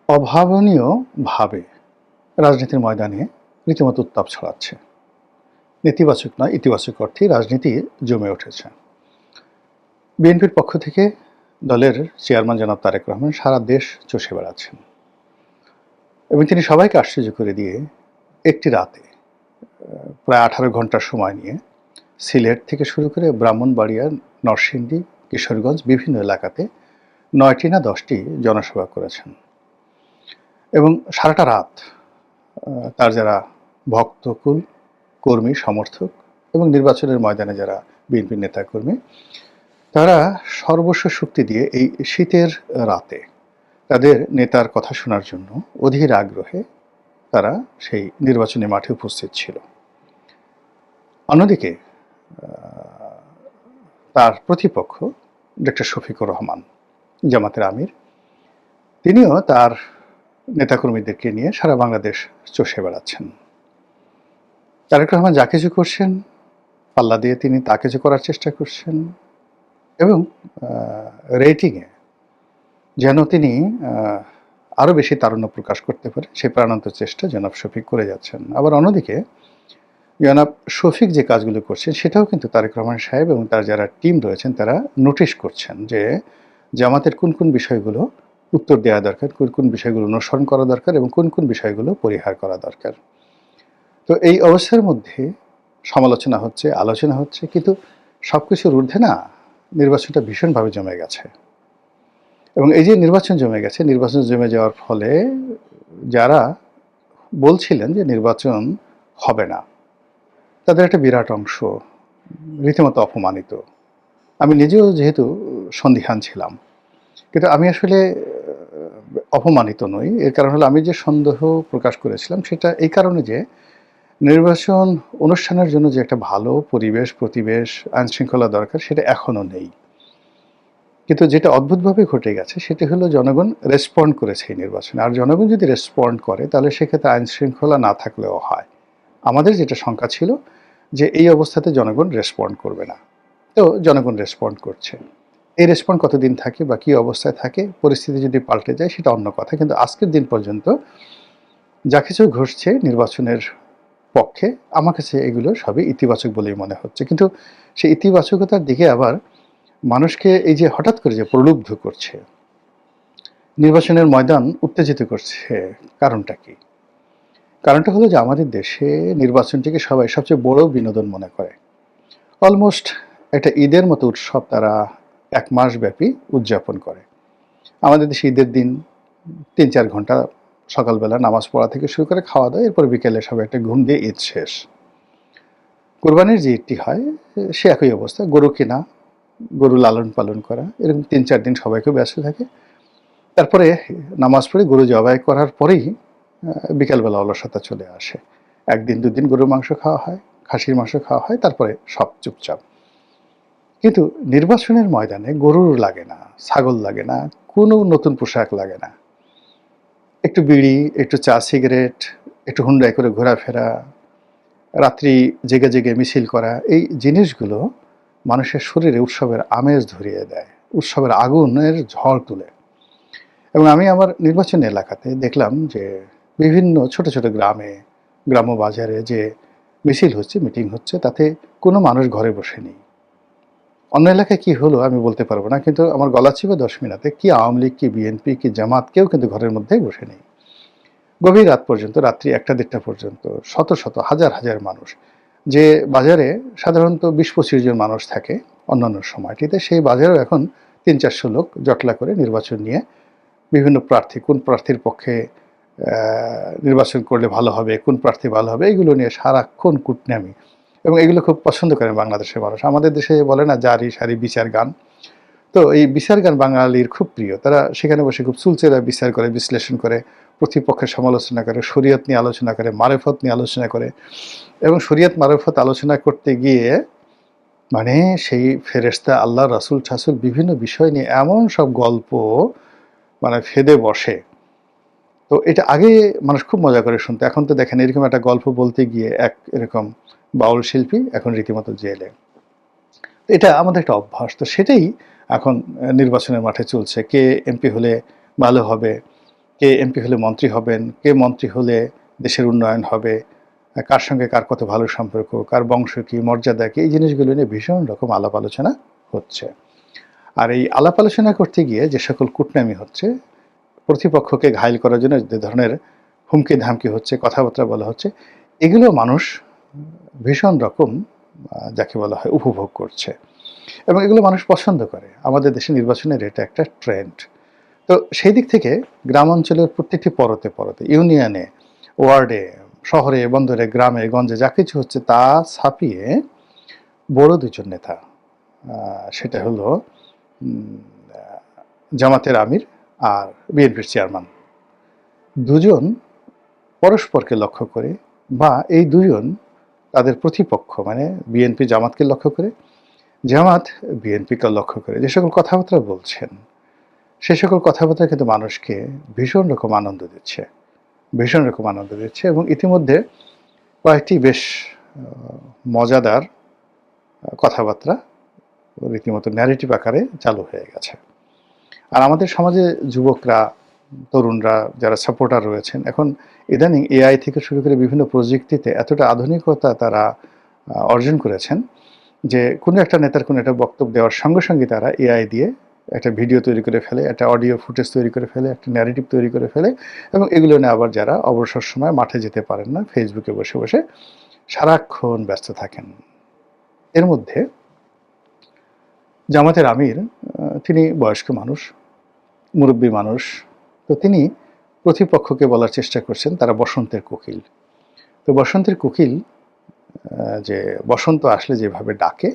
অভাবনীয়ভাবে রাজনীতির ময়দানে রীতিমতো উত্তাপ ছড়াচ্ছে। নেতিবাচক নয়, ইতিবাচক অর্থেই রাজনীতি জমে উঠেছে। বিএনপির পক্ষ থেকে দলের চেয়ারম্যান জনাব তারেক রহমান সারা দেশ চষে বেড়াচ্ছেন এবং তিনি সবাইকে আশ্চর্য করে দিয়ে একটি রাতে প্রায় 18 ঘন্টার সময় নিয়ে সিলেট থেকে শুরু করে ব্রাহ্মণবাড়িয়া, নরসিংদী, কিশোরগঞ্জ বিভিন্ন এলাকাতে 9টি না 10টি জনসভা করেছেন এবং সারাটা রাত তার যারা ভক্তকুল, কর্মী, সমর্থক এবং নির্বাচনের ময়দানে যারা বিএনপির নেতাকর্মী, তারা সর্বস্ব শক্তি দিয়ে এই শীতের রাতে তাদের নেতার কথা শোনার জন্য অধীর আগ্রহে তারা সেই নির্বাচনী মাঠে উপস্থিত ছিল। অন্যদিকে তার প্রতিপক্ষ ডক্টর শফিকুর রহমান, জামাতের আমির, তিনিও তার নেতাকর্মীদেরকে নিয়ে সারা বাংলাদেশ চষে বেড়াচ্ছেন। তারেক রহমান যা কিছু করছেন, পাল্লা দিয়ে তিনি তা কিছু করার চেষ্টা করছেন এবং রেটিংয়ে যেন তিনি আরও বেশি তারুণ্য প্রকাশ করতে পারে সেই প্রাণান্ত চেষ্টা জনাব শফিক করে যাচ্ছেন। আবার অন্যদিকে জনাব শফিক যে কাজগুলো করছেন সেটাও কিন্তু তারেক রহমান সাহেব এবং তার যারা টিম রয়েছেন তারা নোটিশ করছেন যে জামাতের কোন কোন বিষয়গুলো উত্তর দেওয়া দরকার, কোন কোন বিষয়গুলো অনুসরণ করা দরকার এবং কোন কোন বিষয়গুলো পরিহার করা দরকার। তো এই অবস্থার মধ্যে সমালোচনা হচ্ছে, আলোচনা হচ্ছে, কিন্তু সব কিছুর ঊর্ধ্বে না নির্বাচনটা ভীষণভাবে জমে গেছে এবং এই যে নির্বাচন জমে গেছে, নির্বাচন জমে যাওয়ার ফলে যারা বলছিলেন যে নির্বাচন হবে না, তাদের একটা বিরাট অংশ রীতিমতো অপমানিত। আমি নিজেও যেহেতু সন্দিহান ছিলাম, কিন্তু আমি আসলে অপমানিত নই। এর কারণ হলো আমি যে সন্দেহ প্রকাশ করেছিলাম সেটা এই কারণে যে নির্বাচন অনুষ্ঠানের জন্য যে একটা ভালো পরিবেশ, আইনশৃঙ্খলা দরকার সেটা এখনও নেই। কিন্তু যেটা অদ্ভুতভাবে ঘটে গেছে সেটা হলো জনগণ রেসপন্ড করেছে এই নির্বাচনে। আর জনগণ যদি রেসপন্ড করে তাহলে সেক্ষেত্রে আইনশৃঙ্খলা না থাকলেও হয়। আমাদের যেটা শঙ্কা ছিল যে এই অবস্থাতে জনগণ রেসপন্ড করবে না, তো জনগণ রেসপন্ড করছে। এই রেসপন্ড কতদিন থাকে বা কী অবস্থায় থাকে, পরিস্থিতি যদি পাল্টে যায় সেটা অন্য কথা, কিন্তু আজকের দিন পর্যন্ত যা কিছু ঘটছে নির্বাচনের পক্ষে আমার কাছে এগুলো সবই ইতিবাচক বলেই মনে হচ্ছে। কিন্তু সেই ইতিবাচকতার দিকে আবার মানুষকে এই যে হঠাৎ করে যে প্রলুব্ধ করছে, নির্বাচনের ময়দান উত্তেজিত করছে, কারণটা কি? কারণটা হলো যে আমাদের দেশে নির্বাচনটিকে সবাই সবচেয়ে বড় বিনোদন মনে করে। অলমোস্ট একটা ঈদের মতো উৎসব তারা 1 মাস ব্যাপী উদযাপন করে। আমাদের দেশে ঈদের দিন 3-4 ঘন্টা সকালবেলা নামাজ পড়া থেকে শুরু করে খাওয়া দাওয়া, এরপর বিকেলে সবাই একটা ঘুম দিয়ে ঈদ শেষ। কোরবানির যে ঈদটি হয় সে একই অবস্থা, গরু কেনা, গরু লালন পালন করা, এরকম 3-4 দিন সবাই খুব ব্যস্ত থাকে। তারপরে নামাজ পড়ে গরু জবাই করার পরেই বিকালবেলা অলসতা চলে আসে। 1 দিন 2 দিন গরুর মাংস খাওয়া হয়, খাসির মাংস খাওয়া হয়, তারপরে সব চুপচাপ। কিন্তু নির্বাচনের ময়দানে গরুর লাগে না, ছাগল লাগে না, কোনো নতুন পোশাক লাগে না। একটু বিড়ি, একটু চা সিগারেট, একটু হুন্ডায় করে ঘোরাফেরা, রাত্রি জেগে জেগে মিছিল করা, এই জিনিসগুলো মানুষের শরীরে উৎসবের আমেজ ধরিয়ে দেয়, উৎসবের আগুনের ঝড় তুলে। এবং আমি আমার নির্বাচনী এলাকাতে দেখলাম যে বিভিন্ন ছোট ছোট গ্রামে, গ্রাম্য বাজারে যে মিছিল হচ্ছে, মিটিং হচ্ছে, তাতে কোনো মানুষ ঘরে বসে নেই। অন্য এলাকায় কি হলো আমি বলতে পারবো না, কিন্তু আমার গলা চিপে 10 মিনিটে কি আওয়ামী লীগ, কি বিএনপি, কি জামাত, কেউ কিন্তু ঘরের মধ্যেই বসে নেই। গভীর রাত পর্যন্ত, রাত্রি 1টা-1:30 পর্যন্ত শত শত হাজার হাজার মানুষ, যে বাজারে সাধারণত 20-25 জন মানুষ থাকে অন্যান্য সময়টিতে, সেই বাজারেও এখন 300-400 লোক জটলা করে নির্বাচন নিয়ে বিভিন্ন প্রার্থী, কোন প্রার্থীর পক্ষে নির্বাচন করলে ভালো হবে, কোন প্রার্থী ভালো হবে, এইগুলো নিয়ে সারাক্ষণ কুটনামি। এবং এগুলো খুব পছন্দ করেন বাংলাদেশের মানুষ। আমাদের দেশে বলে না জারি সারি বিচার গান, তো এই বিচার গান বাঙালির খুব প্রিয়। তারা সেখানে বসে খুব চুলচেরা বিচার করে, বিশ্লেষণ করে, প্রতিপক্ষের সমালোচনা করে, শরীয়ত নিয়ে আলোচনা করে, মারেফত নিয়ে আলোচনা করে। এবং শরীয়ত মারেফত আলোচনা করতে গিয়ে মানে সেই ফেরেশতা, আল্লাহ, রাসূল ঠাসূল বিভিন্ন বিষয় নিয়ে এমন সব গল্প মানে ফেদে বসে। তো এটা আগে মানুষ খুব মজা করে শুনতো। এখন তো দেখেন এরকম একটা গল্প বলতে গিয়ে এক এরকম বাউল শিল্পী এখন রীতিমতো জেলে। এটা আমাদের একটা অভ্যাস। তো সেটাই এখন নির্বাচনের মাঠে চলছে। কে এমপি হলে ভালো হবে, কে এমপি হলে মন্ত্রী হবেন, কে মন্ত্রী হলে দেশের উন্নয়ন হবে, কার সঙ্গে কার কত ভালো সম্পর্ক, কার বংশ কি, মর্যাদা কি, এই জিনিসগুলো নিয়ে ভীষণ রকম আলাপ আলোচনা হচ্ছে। আর এই আলাপ আলোচনা করতে গিয়ে যে সকল কূটনামি হচ্ছে, প্রতিপক্ষকে ঘায়েল করার জন্য যে ধরনের হুমকি ধামকি হচ্ছে, কথাবার্তা বলা হচ্ছে, এগুলো মানুষ ভীষণ রকম যাকে বলা হয় উপভোগ করছে এবং এগুলো মানুষ পছন্দ করে। আমাদের দেশে নির্বাচনের এটা একটা ট্রেন্ড। তো সেই দিক থেকে গ্রাম অঞ্চলের প্রত্যেকটি পরতে পরতে, ইউনিয়নে, ওয়ার্ডে, শহরে, বন্দরে, গ্রামে, গঞ্জে যা কিছু হচ্ছে তা ছাপিয়ে বড় দুজন নেতা, সেটা হলো জামাতের আমির আর বিএনপির চেয়ারম্যান, দুজন পরস্পরকে লক্ষ্য করে বা এই দুজন তাদের প্রতিপক্ষ মানে বিএনপি জামাতকে লক্ষ্য করে, জামাত বিএনপিকে লক্ষ্য করে যে সকল কথাবার্তা বলছেন, সে সকল কথাবার্তা কিন্তু মানুষকে ভীষণ রকম আনন্দ দিচ্ছে, ভীষণ রকম আনন্দ দিচ্ছে এবং ইতিমধ্যে কয়েকটি বেশ মজাদার কথাবার্তা রীতিমতো ন্যারেটিভ আকারে চালু হয়ে গেছে। আর আমাদের সমাজে যুবকরা, তরুণরা যারা সাপোর্টার রয়েছেন, এখন ইদানিং এআই থেকে শুরু করে বিভিন্ন প্রযুক্তিতে এতটা আধুনিকতা তারা অর্জন করেছেন যে কোনো একটা নেতার কোনো একটা বক্তব্য দেওয়ার সঙ্গে সঙ্গে তারা এআই দিয়ে একটা ভিডিও তৈরি করে ফেলে, একটা অডিও ফুটেজ তৈরি করে ফেলে, একটা ন্যারেটিভ তৈরি করে ফেলে এবং এগুলো নিয়ে আবার যারা অবসর সময় মাঠে যেতে পারেন না, ফেসবুকে বসে বসে সারাক্ষণ ব্যস্ত থাকেন। এর মধ্যে জামাতের আমির, তিনি বয়স্ক মানুষ, মুরব্বী মানুষ, তো তিনি প্রতিপক্ষকে বলার চেষ্টা করছেন তারা বসন্তের কোকিল। তো বসন্তের কোকিল যে বসন্ত আসলে যেভাবে ডাকে,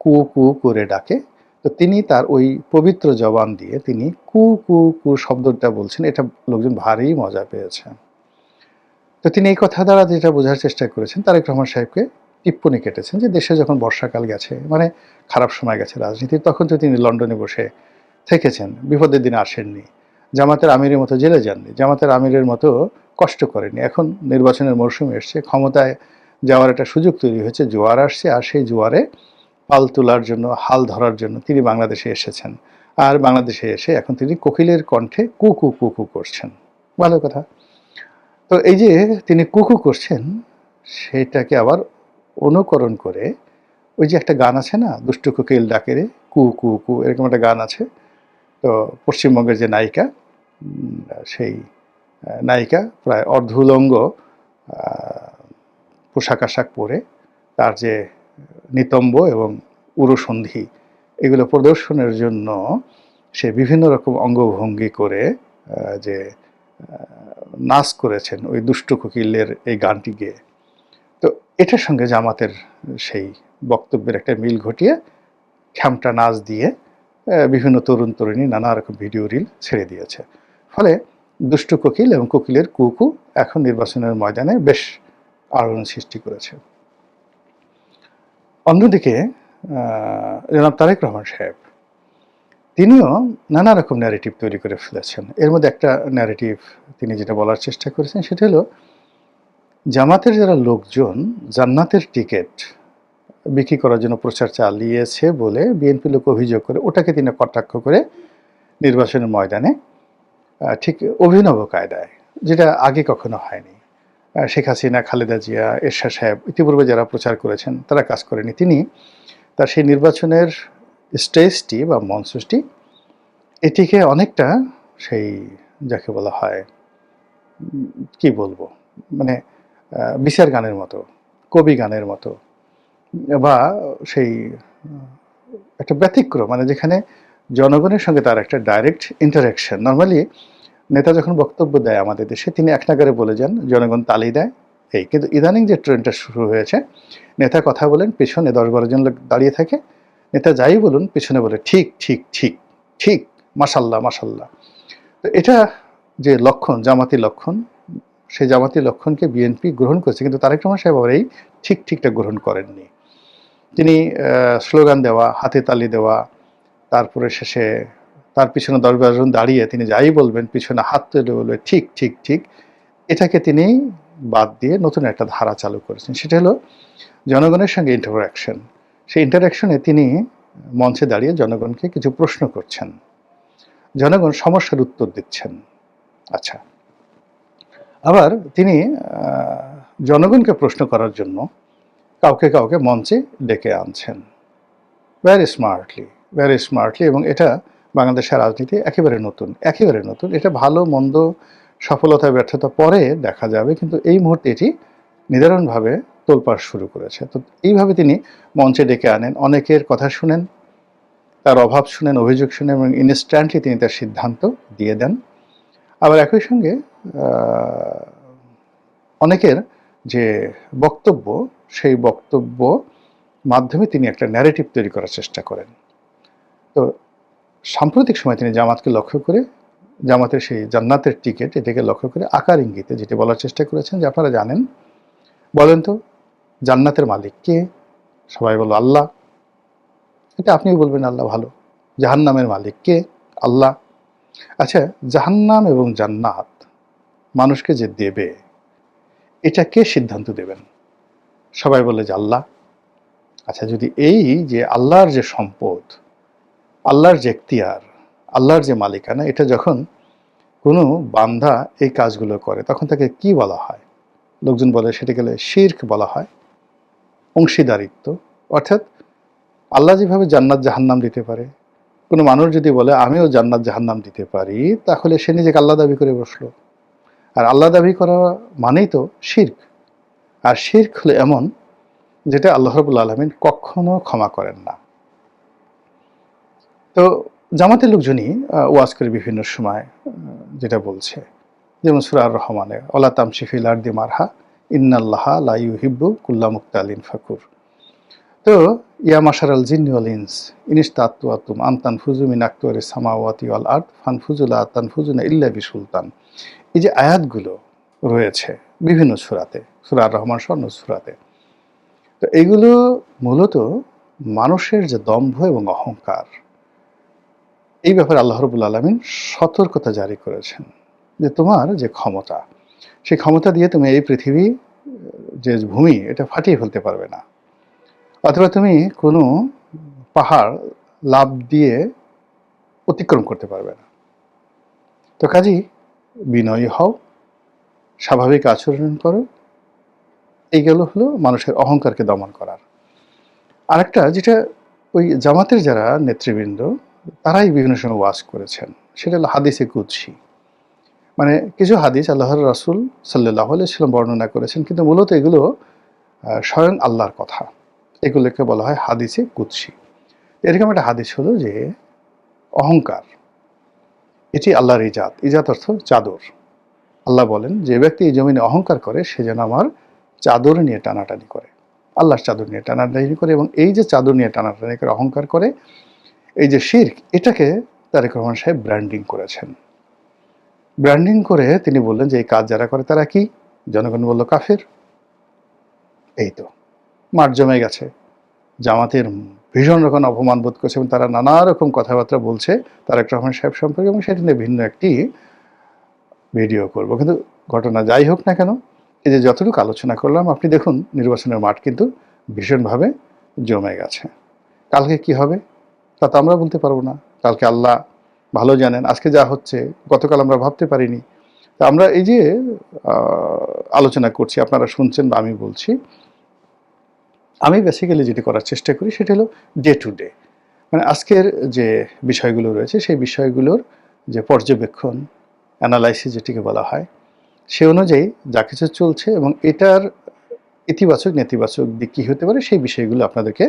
কু কু করে ডাকে, তো তিনি তার ওই পবিত্র জবান দিয়ে তিনি কু কু কু শব্দটা বলছেন, এটা লোকজন ভারী মজা পেয়েছেন। তো তিনি এই কথা দ্বারা যেটা বোঝার চেষ্টা করেছেন, তারেক রহমান সাহেবকে টিপ্পনি কেটেছেন যে দেশে যখন বর্ষাকাল গেছে, মানে খারাপ সময় গেছে রাজনীতির, তখন তো তিনি লন্ডনে বসে থেকেছেন, বিপদের দিনে আসেননি, জামাতের আমিরের মতো জেলে যাননি, জামাতের আমিরের মতো কষ্ট করেনি। এখন নির্বাচনের মরশুমে এসছে, ক্ষমতায় যাওয়ার একটা সুযোগ তৈরি হয়েছে, জোয়ার আসছে, আর সেই জোয়ারে পাল তোলার জন্য, হাল ধরার জন্য তিনি বাংলাদেশে এসেছেন। আর বাংলাদেশে এসে এখন তিনি কোকিলের কণ্ঠে কু কু কু কু করছেন। ভালো কথা। তো এই যে তিনি কুকু করছেন, সেটাকে আবার অনুকরণ করে ওই যে একটা গান আছে না, দুষ্টু কোকিল ডাকে রে কু কু কু, এরকম একটা গান আছে। তো পশ্চিমবঙ্গের যে নায়িকা, সেই নায়িকা প্রায় অর্ধুলঙ্গ পোশাক আশাক পরে তার যে নিতম্ব এবং উরুসন্ধি এগুলো প্রদর্শনের জন্য সে বিভিন্ন রকম অঙ্গভঙ্গি করে যে নাচ করেছেন ওই দুষ্টু কোকিলের এই গানটি গেয়ে। তো এটার সঙ্গে জামাতের সেই বক্তব্যের একটা মিল ঘটিয়ে খ্যামটা নাচ দিয়ে বিভিন্ন তরুণ তরুণী নানা রকম ভিডিও রিল ছেড়ে দিয়েছে। ফলে দুষ্টু কোকিল এবং কোকিলের কুকু এখন নির্বাচনের ময়দানে বেশ আলোড়ন সৃষ্টি করেছে। অন্যদিকে জনাব তারেক রহমান সাহেব, তিনিও নানা রকম ন্যারেটিভ তৈরি করে ফেলেছেন। এর মধ্যে একটা ন্যারেটিভ তিনি যেটা বলার চেষ্টা করেছেন সেটা হলো, জামাতের যারা লোকজন জান্নাতের টিকিট বিক্রি করার জন্য প্রচার চালিয়েছে বলে বিএনপি লোক অভিযোগ করে, ওটাকে তিনি কটাক্ষ করে নির্বাচনের ময়দানে ঠিক অভিনব কায়দায়, যেটা আগে কখনো হয়নি, শেখ হাসিনা, খালেদা জিয়া, এরশাদ সাহেব ইতিপূর্বে যারা প্রচার করেছেন তারা কাজ করেনি, তিনি তার সেই নির্বাচনের স্টেজটি বা মঞ্চটি এটিকে অনেকটা সেই যাকে বলা হয় কি বলবো, মানে বিচার গানের মতো, কবি গানের মতো, বা সেই একটা ব্যতিক্রম, মানে যেখানে জনগণের সঙ্গে তার একটা ডাইরেক্ট ইন্টারাকশন। নর্মালি নেতা যখন বক্তব্য দেয় আমাদের দেশে, তিনি এক নাগারে বলে যান, জনগণ তালি দেয়, এই। কিন্তু ইদানিং যে ট্রেন্ডটা শুরু হয়েছে, নেতা কথা বলেন, পেছনে 10-12 জন লোক দাঁড়িয়ে থাকে, নেতা যাই বলুন পেছনে বলে ঠিক ঠিক ঠিক ঠিক, মাশাল্লাহ মাশাল্লাহ। তো এটা যে লক্ষণ, জামাতি লক্ষণ, সেই জামাতি লক্ষণকে বিএনপি গ্রহণ করেছে, কিন্তু তারেক রহমান সাহেব আবার এই ঠিক ঠিকটা গ্রহণ করেননি। তিনি স্লোগান দেওয়া, হাতে তালি দেওয়া, তারপরে শেষে তার পিছনে 10-12 জন দাঁড়িয়ে তিনি যাই বলবেন পিছনে হাত তুলে বলবে ঠিক ঠিক ঠিক, এটাকে তিনি বাদ দিয়ে নতুন একটা ধারা চালু করেছেন। সেটা হলো জনগণের সঙ্গে ইন্টারাকশন। সেই ইন্টারাকশনে তিনি মঞ্চে দাঁড়িয়ে জনগণকে কিছু প্রশ্ন করছেন, জনগণ সমস্যার উত্তর দিচ্ছেন। আচ্ছা, আবার তিনি জনগণকে প্রশ্ন করার জন্য কাউকে কাউকে মঞ্চে ডেকে আনছেন ভেরি স্মার্টলি, এবং এটা বাংলাদেশের রাজনীতি একেবারে নতুন। এটা ভালো মন্দ, সফলতা ব্যর্থতা পরে দেখা যাবে, কিন্তু এই মুহূর্তে এটি নিদারুণভাবে তোলপাড় শুরু করেছে। তো এইভাবে তিনি মঞ্চে ডেকে আনেন, অনেকের কথা শুনেন, তার অভাব শুনেন, অভিযোগ শুনেন, এবং ইনস্ট্যান্টলি তিনি তার সিদ্ধান্ত দিয়ে দেন। আবার একই সঙ্গে অনেকের যে বক্তব্য, সেই বক্তব্য মাধ্যমে তিনি একটা ন্যারেটিভ তৈরি করার চেষ্টা করেন। তো সাম্প্রতিক সময় তিনি জামাতকে লক্ষ্য করে, জামাতের সেই জান্নাতের টিকিট এটাকে লক্ষ্য করে আকার ইঙ্গিতে যেটি বলার চেষ্টা করেছেন যে আপনারা জানেন, বলেন তো জান্নাতের মালিক কে? সবাই বলল আল্লাহ। এটা আপনিও বলবেন আল্লাহ, ভালো। জাহান্নামের মালিক কে? আল্লাহ। আচ্ছা, জাহান্নাম এবং জান্নাত মানুষকে যে দেবে, এটা কে সিদ্ধান্ত দেবেন? সবাই বলে যে আল্লাহ। আচ্ছা, যদি এই যে আল্লাহর যে সম্পদ, আল্লাহর যে এখতিয়ার, আল্লাহর যে মালিকানা, এটা যখন কোনো বান্দা এই কাজগুলো করে তখন তাকে কি বলা হয়? লোকজন বলে সেটাকে শিরক বলা হয়, অংশীদারিত্ব। অর্থাৎ আল্লাহ যেভাবে জান্নাত জাহান্নাম দিতে পারে, কোনো মানুষ যদি বলে আমিও জান্নাত জাহান্নাম দিতে পারি, তাহলে সে নিজেকে আল্লাহ দাবি করে বসলো। আর আল্লাহ দাবি করা মানেই তো শিরক। আর শিরক হলো এমন যেটা আল্লাহ রাব্বুল আলামিন কখনো ক্ষমা করেন না। তো জামাতের লোকজনই ওয়াজ করে বিভিন্ন সময় যেটা বলছে, যেমন সূরা আর রহমানে ওয়ালা তামশি ফিল আরদি মারহা ইন্নাল্লাহা লা ইউহিব্বু কুল্লা মুক্তালিন ফাকুর। তো ইয়া মাশারাল জিন্নি ওয়াল ইনস ইনিস্তাতুম আন তানফুজু মিন আকতারিস সামাওয়াতি ওয়াল আরদ ফানফুজু লা তানফুজুনা ইল্লা বিসুলতান। এই যে আয়াতগুলো রয়েছে বিভিন্ন সূরাতে, সূরা আর রহমান সহ অন্য সূরাতে, তো এইগুলো মূলত মানুষের যে দম্ভ এবং অহংকার, এই ব্যাপারে আল্লাহ রাব্বুল আলামিন সতর্কতা জারি করেছেন যে তোমার যে ক্ষমতা, সেই ক্ষমতা দিয়ে তুমি এই পৃথিবী যে ভূমি এটা ফাটিয়ে ফেলতে পারবে না, অথবা তুমি কোনো পাহাড় লাফ দিয়ে অতিক্রম করতে পারবে না। তো কাজেই বিনয়ী হও, স্বাভাবিক আচরণ করো। এইগুলো হলো মানুষের অহংকারকে দমন করার। আরেকটা যেটা ওই জামাতের যারা নেতৃবৃন্দ তারাই বিভিন্ন সময় ওয়াজ করেছেন, সেটা হলো হাদিসে কুদসি। মানে কিছু হাদিস আল্লাহর রাসূল সাল্লাল্লাহু আলাইহি ওয়াসাল্লাম বর্ণনা করেছেন, কিন্তু মূলত এগুলো স্বয়ং আল্লাহর কথা। এগুলোকে বলা হয় হাদিসে কুদসি। এরকম একটা হাদিস হলো যে অহংকার এটি আল্লাহর ইজাত। ইজাত অর্থ চাদর। আল্লাহ বলেন যে ব্যক্তি এই জমিনে অহংকার করে সে যেন আমার চাদর নিয়ে টানাটানি করে, আল্লাহর চাদর নিয়ে টানাটানি করে। এবং এই যে চাদর নিয়ে টানাটানি করে অহংকার করে, এই যে শিরক, এটাকে তারেক রহমান সাহেব ব্র্যান্ডিং করেছেন। ব্র্যান্ডিং করে তিনি বললেন যে এই কাজ যারা করে তারা কি? জনগণ বলল কাফের। এই তো মাঠ জমে গেছে। জামাতের ভীষণ রকম অপমান বোধ করছে এবং তারা নানা রকম কথাবার্তা বলছে তারেক রহমান সাহেব সম্পর্কে, এবং সেটা নিয়ে ভিন্ন একটি ভিডিও করব। কিন্তু ঘটনা যাই হোক না কেন, এই যে যতটুকু আলোচনা করলাম, আপনি দেখুন নির্বাচনের মাঠ কিন্তু ভীষণভাবে জমে গেছে। কালকে কি হবে তা তো আমরা বলতে পারবো না, কালকে আল্লাহ ভালো জানেন। আজকে যা হচ্ছে গতকাল আমরা ভাবতে পারিনি। তা আমরা এই যে আলোচনা করছি, আপনারা শুনছেন বা আমি বলছি, আমি বেসিক্যালি যেটি করার চেষ্টা করি সেটা হলো ডে টু ডে, মানে আজকের যে বিষয়গুলো রয়েছে সেই বিষয়গুলোর যে পর্যবেক্ষণ, অ্যানালাইসিস যেটিকে বলা হয়, সে অনুযায়ী যা কিছু চলছে এবং এটার ইতিবাচক নেতিবাচক দিক কী হতে পারে সেই বিষয়গুলো আপনাদেরকে